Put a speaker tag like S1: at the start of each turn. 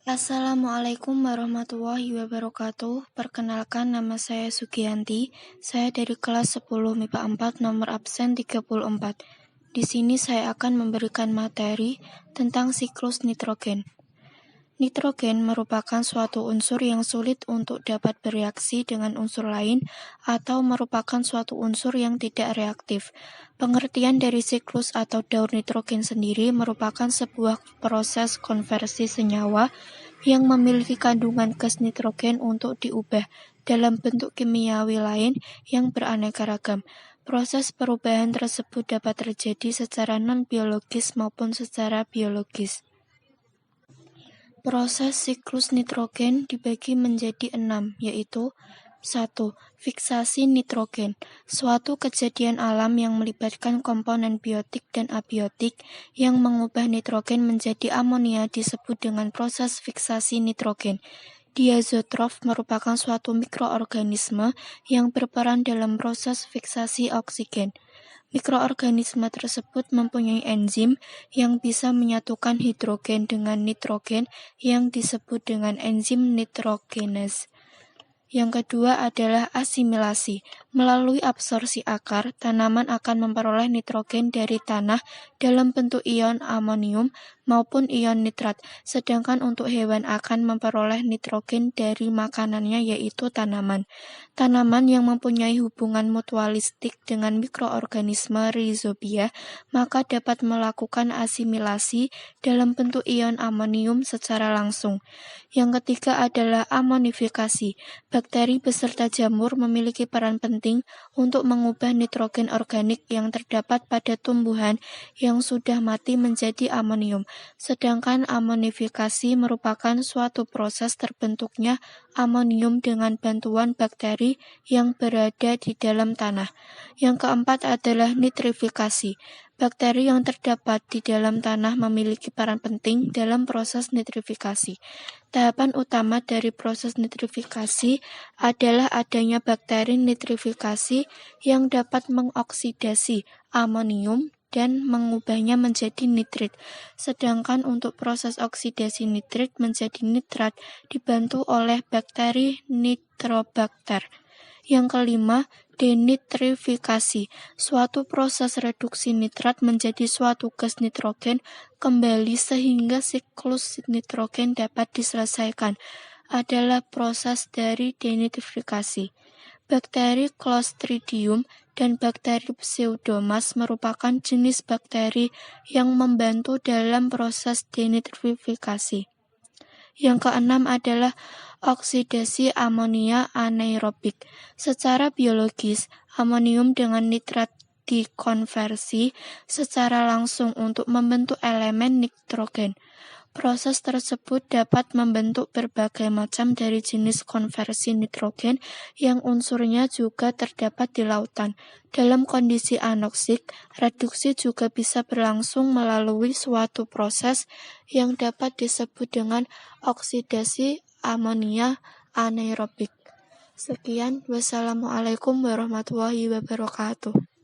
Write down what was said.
S1: Assalamualaikum warahmatullahi wabarakatuh. Perkenalkan, nama saya Sugianti. Saya dari kelas 10 MIPA 4 nomor absen 34. Di sini saya akan memberikan materi tentang siklus nitrogen. Nitrogen merupakan suatu unsur yang sulit untuk dapat bereaksi dengan unsur lain atau merupakan suatu unsur yang tidak reaktif. Pengertian dari siklus atau daur nitrogen sendiri merupakan sebuah proses konversi senyawa yang memiliki kandungan gas nitrogen untuk diubah dalam bentuk kimiawi lain yang beraneka ragam. Proses perubahan tersebut dapat terjadi secara non-biologis maupun secara biologis. Proses siklus nitrogen dibagi menjadi 6, yaitu 1. Fiksasi nitrogen, suatu kejadian alam yang melibatkan komponen biotik dan abiotik yang mengubah nitrogen menjadi amonia disebut dengan proses fiksasi nitrogen. Diazotrof merupakan suatu mikroorganisme yang berperan dalam proses fiksasi oksigen. Mikroorganisme tersebut mempunyai enzim yang bisa menyatukan hidrogen dengan nitrogen yang disebut dengan enzim nitrogenase. Yang kedua adalah asimilasi. Melalui absorpsi akar, tanaman akan memperoleh nitrogen dari tanah dalam bentuk ion amonium maupun ion nitrat, sedangkan untuk hewan akan memperoleh nitrogen dari makanannya yaitu tanaman. Tanaman yang mempunyai hubungan mutualistik dengan mikroorganisme rhizobia, maka dapat melakukan asimilasi dalam bentuk ion amonium secara langsung. Yang ketiga adalah amonifikasi. Bakteri beserta jamur memiliki peran penting untuk mengubah nitrogen organik yang terdapat pada tumbuhan yang sudah mati menjadi amonium. Sedangkan amonifikasi merupakan suatu proses terbentuknya amonium dengan bantuan bakteri yang berada di dalam tanah. Yang keempat adalah nitrifikasi. Bakteri yang terdapat di dalam tanah memiliki peran penting dalam proses nitrifikasi. Tahapan utama dari proses nitrifikasi adalah adanya bakteri nitrifikasi yang dapat mengoksidasi amonium dan mengubahnya menjadi nitrit. Sedangkan untuk proses oksidasi nitrit menjadi nitrat dibantu oleh bakteri nitrobakter. Yang kelima, denitrifikasi, suatu proses reduksi nitrat menjadi suatu gas nitrogen kembali sehingga siklus nitrogen dapat diselesaikan, adalah proses dari denitrifikasi. Bakteri Clostridium dan bakteri Pseudomonas merupakan jenis bakteri yang membantu dalam proses denitrifikasi. Yang keenam adalah oksidasi amonia anaerobik. Secara biologis, amonium dengan nitrat dikonversi secara langsung untuk membentuk elemen nitrogen. Proses tersebut dapat membentuk berbagai macam dari jenis konversi nitrogen yang unsurnya juga terdapat di lautan. Dalam kondisi anoksik, reduksi juga bisa berlangsung melalui suatu proses yang dapat disebut dengan oksidasi amonia anaerobik. Sekian, wassalamualaikum warahmatullahi wabarakatuh.